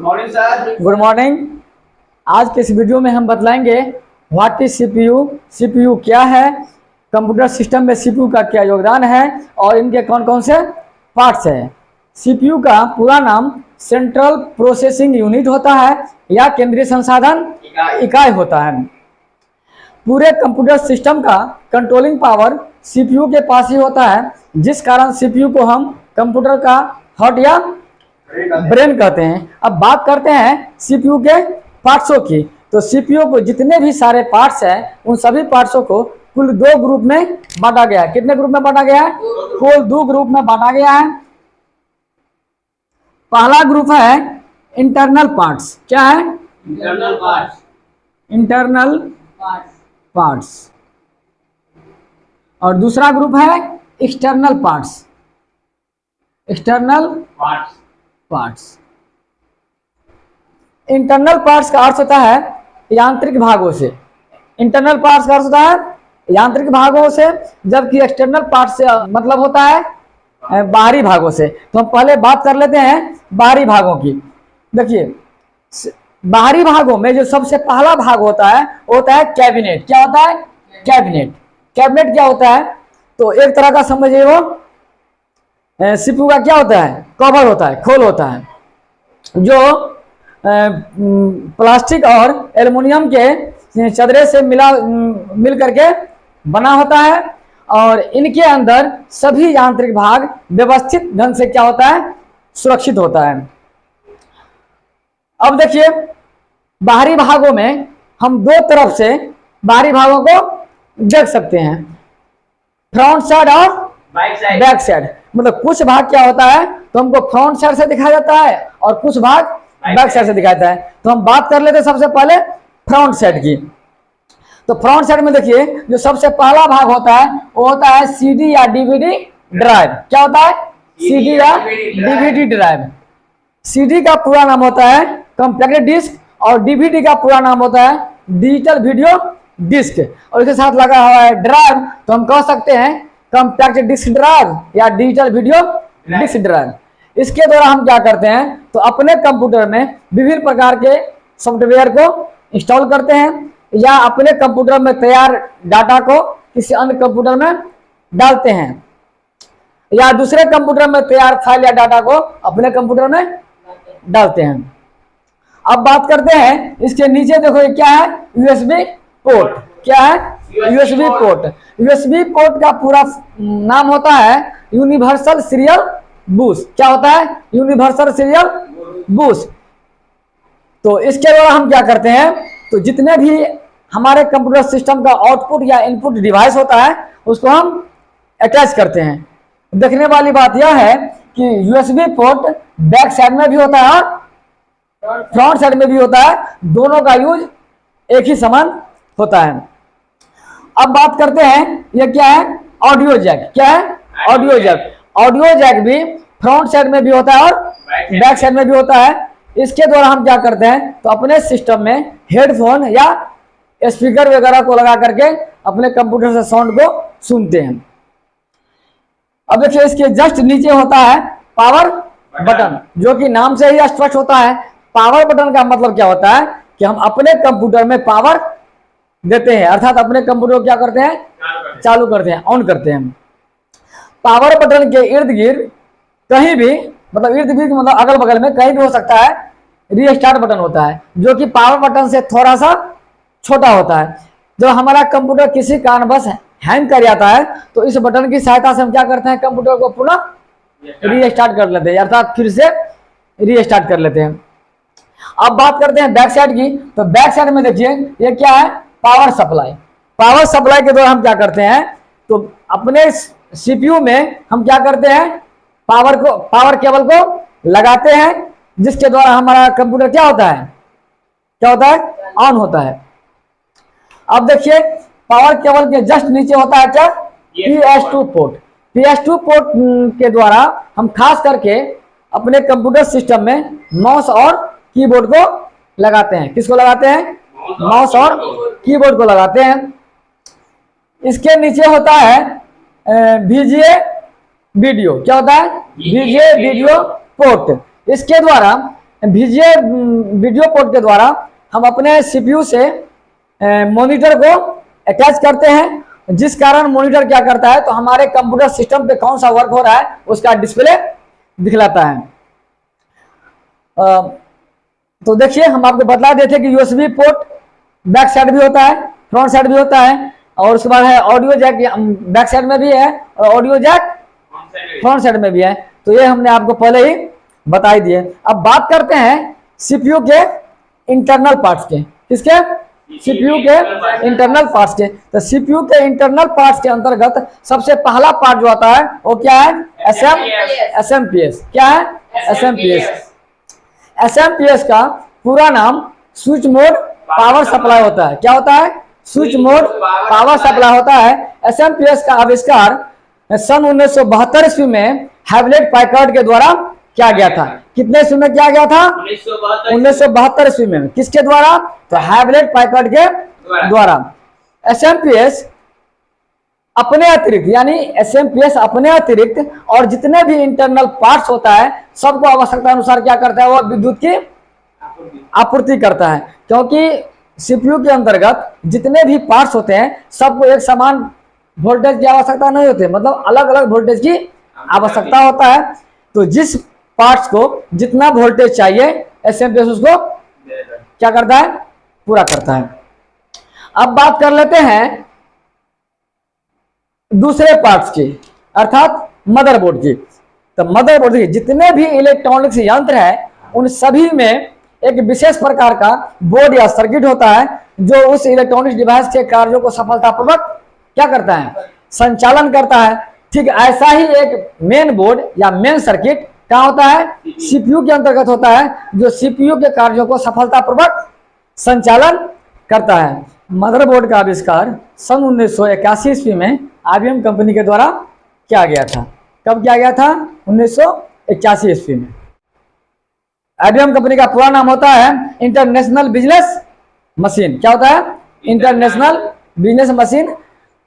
Good morning sir. Good morning. आज के इस वीडियो में हम बतलाएंगे व्हाट इज सीपीयू, सीपीयू क्या है, कंप्यूटर सिस्टम में सीपीयू का क्या योगदान है और इनके कौन कौन से पार्ट्स हैं। सीपीयू का पूरा नाम सेंट्रल प्रोसेसिंग यूनिट होता है या केंद्रीय संसाधन इकाई होता है। पूरे कंप्यूटर सिस्टम का कंट्रोलिंग पावर सीपीयू के पास ही होता है, जिस कारण सीपीयू को हम कंप्यूटर का हार्ट या ब्रेन कहते हैं। अब बात करते हैं सीपीयू के पार्ट्सों की। तो सीपीयू को जितने भी सारे पार्ट्स हैं उन सभी पार्ट्सों को कुल दो ग्रुप में बांटा गया है। कितने ग्रुप में बांटा गया है? कुल दो ग्रुप में बांटा गया है। पहला ग्रुप है इंटरनल पार्ट्स। क्या है? Internal parts. Internal parts. और दूसरा ग्रुप है external parts. External parts. Internal parts का अर्थ होता है यांत्रिक भागों से। इंटरनल पार्ट्स का अर्थ होता है यांत्रिक भागों से, जबकि एक्सटर्नल पार्ट्स से मतलब होता है बाहरी भागों से। तो हम पहले बात कर लेते हैं बाहरी भागों की। देखिए, बाहरी भागों में जो सबसे पहला भाग होता है वो होता है कैबिनेट। क्या होता है? कैबिनेट। कैबिनेट क्या होता है? तो एक तरह का समझिए वो सीपीयू का क्या होता है? कवर होता है, खोल होता है, जो प्लास्टिक और एल्युमिनियम के चदरे से मिल करके बना होता है और इनके अंदर सभी यांत्रिक भाग व्यवस्थित ढंग से क्या होता है? सुरक्षित होता है। अब देखिए, बाहरी भागों में हम दो तरफ से बाहरी भागों को देख सकते हैं, फ्रंट साइड और बैक साइड। मतलब कुछ भाग क्या होता है तो हमको फ्रंट साइड से दिखाया जाता है और कुछ भाग बैक साइड से दिखाया जाता है। तो हम बात कर लेते हैं सबसे पहले फ्रंट साइड की। तो फ्रंट साइड में देखिए, जो सबसे पहला भाग होता है वो होता है सीडी या डीवीडी ड्राइव। क्या होता है? सीडी या डीवीडी ड्राइव। सीडी का पूरा नाम होता है कॉम्पैक्ट डिस्क और डीवीडी का पूरा नाम होता है डिजिटल वीडियो डिस्क। और इसके साथ लगा हुआ है ड्राइव, तो हम कह सकते हैं कॉम्पैक्ट डिस्क ड्राइव या डिजिटल वीडियो डिस्क ड्राइव। इसके द्वारा हम क्या करते हैं तो अपने कंप्यूटर में विभिन्न प्रकार के सॉफ्टवेयर को इंस्टॉल करते हैं या अपने कंप्यूटर में तैयार डाटा को किसी अन्य कंप्यूटर में डालते हैं या दूसरे कंप्यूटर में तैयार फाइल या डाटा को अपने कंप्यूटर में डालते हैं। अब बात करते हैं इसके नीचे, देखो ये क्या है? USB port. क्या है? USB port. यूएसबी पोर्ट का पूरा नाम होता है यूनिवर्सल सीरियल बूस। क्या होता है? Universal serial bush. तो इसके द्वारा हम क्या करते हैं तो जितने भी हमारे कंप्यूटर सिस्टम का आउटपुट या इनपुट डिवाइस होता है उसको हम अटैच करते हैं। देखने वाली बात यह है कि यूएसबी पोर्ट बैक साइड में भी होता है और फ्रंट साइड में भी होता है। दोनों का यूज एक ही समान होता है। अब बात करते हैं ये क्या है? Audio jack. क्या है? Audio jack. ऑडियो जैक भी फ्रंट साइड में भी होता है और बैक साइड में भी होता है। इसके द्वारा हम क्या करते हैं तो अपने सिस्टम में हेडफोन या स्पीकर वगैरह को लगा करके अपने कंप्यूटर से साउंड को सुनते हैं। अब देखिए, इसके जस्ट नीचे होता है पावर बटन, जो कि नाम से ही स्पष्ट होता है। पावर बटन का मतलब क्या होता है कि हम अपने कंप्यूटर में पावर देते हैं, अर्थात अपने कंप्यूटर को क्या करते हैं? चालू करते हैं, ऑन करते हैं। पावर बटन के इर्द गिर्द कहीं भी, मतलब इर्द गिर्द मतलब अगल बगल में कहीं भी हो सकता है, रीस्टार्ट बटन होता है, जो कि पावर बटन से थोड़ा सा छोटा होता है। जब हमारा कंप्यूटर किसी कारणवश हैंग कर जाता है तो इस बटन की सहायता से हम क्या करते हैं? कंप्यूटर को पुनः रीस्टार्ट कर लेते हैं, अर्थात फिर से रीस्टार्ट कर लेते हैं। अब बात करते हैं बैक साइड की। तो बैक साइड में देखिए ये क्या है? Power supply. पावर सप्लाई के द्वारा हम क्या करते हैं तो अपने सीपीयू में हम क्या करते हैं? पावर केबल को लगाते हैं, जिसके द्वारा हमारा कंप्यूटर क्या होता है? क्या होता है? ऑन होता है। अब देखिए, पावर केबल के जस्ट नीचे होता है क्या? PS2 port. PS2 पोर्ट के द्वारा हम खास करके अपने कंप्यूटर सिस्टम में माउस और कीबोर्ड को लगाते हैं। किसको लगाते हैं? माउस और कीबोर्ड को लगाते हैं। इसके नीचे होता है VGA वीडियो। क्या होता है? VGA video port. इसके द्वारा वीडियो पोर्ट के द्वारा हम अपने सीपीयू से मॉनिटर को अटैच करते हैं, जिस कारण मॉनिटर क्या करता है, तो हमारे कंप्यूटर सिस्टम पे कौन सा वर्क हो रहा है उसका डिस्प्ले दिखलाता है। तो देखिए हम आपको बतला देते कि यूएसबी पोर्ट बैक साइड भी होता है, फ्रंट साइड भी होता है, और उसके बाद है ऑडियो जैक बैक साइड में भी है और ऑडियो जैक फ्रंट साइड में भी है। तो ये हमने आपको पहले ही बता ही दिए। अब बात करते हैं सीपीयू के इंटरनल पार्ट्स के। किसके? सीपीयू के इंटरनल पार्ट्स के। तो सीपीयू के इंटरनल पार्ट्स के अंतर्गत सबसे पहला पार्ट जो आता है वो क्या है? एसएमपीएस। क्या है? एसएमपीएस। एसएमपीएस का पूरा नाम स्विच मोड पावर सप्लाई होता है। क्या होता है? स्विच मोड पावर सप्लाई होता है। एसएमपीएस का आविष्कार सन 1972 ईस्वी में हैवलेट पैकर्ड के द्वारा किया गया था। कितने ईस्वी में किया गया था? 1972 ईस्वी में। किसके द्वारा? तो हैवलेट पैकर्ड के द्वारा। एसएमपीएस अपने अतिरिक्त, यानी एसएमपीएस अपने अतिरिक्त और जितने भी इंटरनल पार्ट्स होता है सबको आवश्यकता अनुसार क्या करता है? वो विद्युत की आपूर्ति करता है। क्योंकि सीपीयू के अंतर्गत जितने भी पार्ट्स होते हैं सबको एक समान वोल्टेज की आवश्यकता नहीं होती, मतलब अलग अलग वोल्टेज की आवश्यकता होता है। तो जिस पार्ट्स को जितना वोल्टेज चाहिए एसएमपीएस उसको क्या करता है? पूरा करता है। अब बात कर लेते हैं दूसरे पार्ट्स की, अर्थात मदरबोर्ड की। तो मदरबोर्ड की जितने भी इलेक्ट्रॉनिक्स यंत्र है उन सभी में एक विशेष प्रकार का बोर्ड या सर्किट होता है जो उस इलेक्ट्रॉनिक्स डिवाइस के कार्यों को सफलतापूर्वक क्या करता है? संचालन करता है। ठीक ऐसा ही एक मेन बोर्ड या मेन सर्किट कहाँ होता है? सीपीयू के अंतर्गत होता है, जो सीपीयू के कार्यों को सफलतापूर्वक संचालन करता है। मदरबोर्ड का आविष्कार सन 1981 ईस्वी में आईबीएम कंपनी के द्वारा किया गया था। कब किया गया था? 1981 ईस्वी में। आईबीएम कंपनी का पूरा नाम होता है इंटरनेशनल बिजनेस मशीन। क्या होता है? International business machine.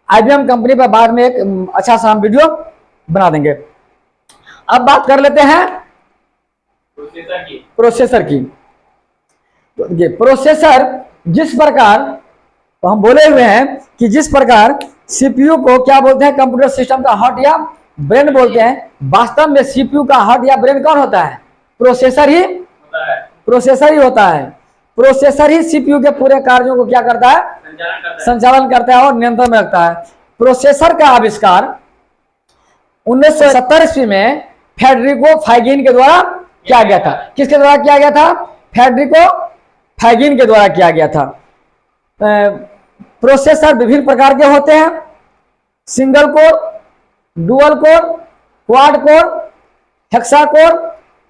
IBM company पर बाद में एक अच्छा सा हम वीडियो बना देंगे। अब बात कर लेते हैं प्रोसेसर की। तो ये प्रोसेसर जिस प्रकार, तो हम बोले हुए हैं कि जिस प्रकार सीपीयू को क्या बोलते हैं? कंप्यूटर सिस्टम का हार्ट या ब्रेन बोलते हैं। वास्तव में सीपीयू का हार्ट या ब्रेन कौन होता है? प्रोसेसर ही होता है। प्रोसेसर ही सीपीयू के पूरे कार्यों को क्या करता है? संचालन करता है और नियंत्रण में रखता है। प्रोसेसर का आविष्कार 1970 ईस्वी में फेडरिको फैगिन के द्वारा किया गया था। किसके द्वारा किया गया था? फेडरिको फैगिन के द्वारा किया गया था। प्रोसेसर विभिन्न प्रकार के होते हैं, single core, dual core, quad core, hexa core,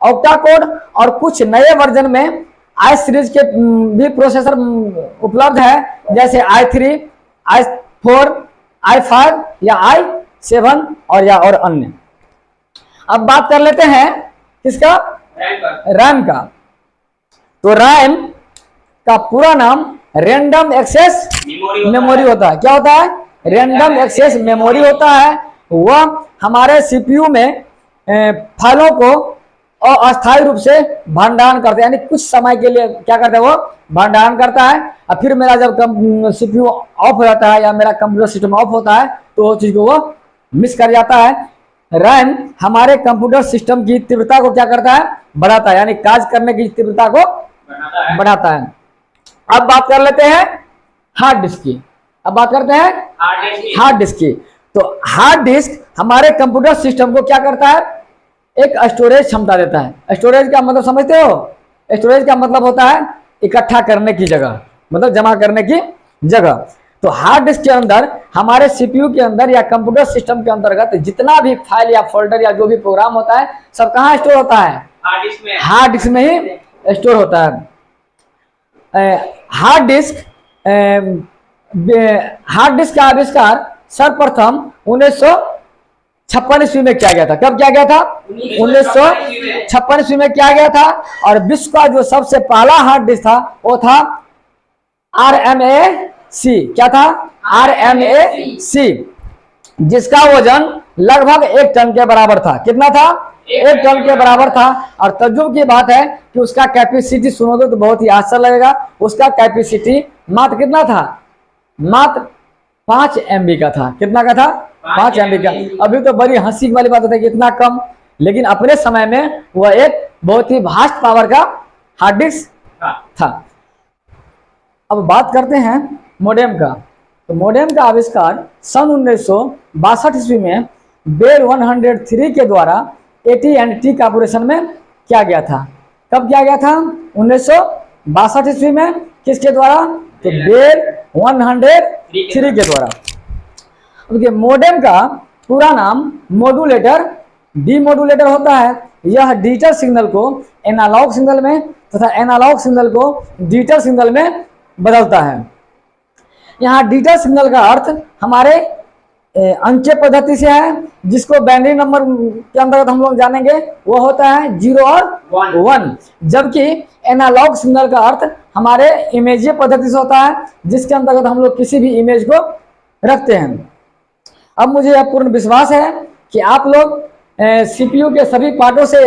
octa core, और कुछ नए वर्जन में आई सीरीज के भी प्रोसेसर उपलब्ध है, जैसे i3, i4, i5 या i7 और अन्य। अब बात कर लेते हैं किसका? रैम का। तो रैम का पूरा नाम रैंडम एक्सेस मेमोरी होता है। क्या होता है? रैंडम एक्सेस मेमोरी होता है। वह हमारे सीपीयू में फाइलों को अस्थायी रूप से भंडारण करते हैं, यानी कुछ समय के लिए क्या करता है? वो भंडारण करता है। और फिर मेरा जब सीपीयू ऑफ हो जाता है या मेरा कंप्यूटर सिस्टम ऑफ होता है तो वो चीज को वो मिस कर जाता है। रैम हमारे कंप्यूटर सिस्टम की तीव्रता को क्या करता है? बढ़ाता है, यानी कार्य करने की तीव्रता को बढ़ाता है। अब बात कर लेते हैं हार्ड डिस्क की। अब बात करते हैं हार्ड डिस्क की। तो हार्ड डिस्क हमारे कंप्यूटर सिस्टम को क्या करता है? एक स्टोरेज क्षमता देता है। स्टोरेज का मतलब समझते हो? स्टोरेज का मतलब होता है इकट्ठा करने की जगह, मतलब जमा करने की जगह। तो हार्ड डिस्क के अंदर हमारे सीपीयू के अंदर या कंप्यूटर सिस्टम के अंतर्गत जितना भी फाइल या फोल्डर या जो भी प्रोग्राम होता है सब कहाँ स्टोर होता है? हार्ड डिस्क में ही स्टोर होता है। हार्ड डिस्क का आविष्कार सर्वप्रथम 1956 ईस्वी में किया गया था। कब किया गया था? 1956 ईस्वी में किया गया था। और विश्व का जो सबसे पहला हार्ड डिस्क था वो था RMAC। क्या था? RMAC, जिसका वजन लगभग 1 टन के बराबर था। कितना था? 1 टन के बराबर था। और तजुब की बात है कि उसका कैपेसिटी सुनोगे तो बहुत ही आश्चर्य लगेगा। उसका कैपेसिटी मात्र कितना था? मात्र 5 MB का था। कितना का था? 5 MB का। अभी तो बड़ी हंसी वाली बात होती है कि इतना कम, लेकिन अपने समय में वह एक बहुत ही भास्ट पावर का हार्ड डिस्क था। अब बात करते हैं मोडेम का। तो मोडेम का आविष्कार सन 1962 ईस्वी में बेल 103 के द्वारा AT&T कॉर्पोरेशन में किया गया था। कब किया गया था? 1962 ईस्वी में। किसके द्वारा? तो बेल 103 के द्वारा। देखिए, मोडेम का पूरा नाम मॉड्यूलेटर डीमॉड्यूलेटर होता है। यह डिजिटल सिग्नल को एनालॉग सिग्नल में तथा एनालॉग सिग्नल को डिजिटल सिग्नल में बदलता है। यहाँ डिजिटल सिग्नल का अर्थ हमारे अंकीय पद्धति से है, जिसको बाइनरी नंबर के अंतर्गत हम लोग जानेंगे। वो होता है 0 और 1। जबकि एनालॉग सिग्नल का अर्थ हमारे इमेजीय पद्धति से होता है, जिसके अंतर्गत हम लोग किसी भी इमेज को रखते हैं। अब मुझे यह पूर्ण विश्वास है कि आप लोग CPU के सभी पार्टों से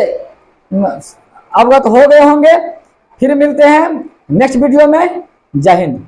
अवगत हो गए होंगे। फिर मिलते हैं नेक्स्ट वीडियो में। जय हिंद।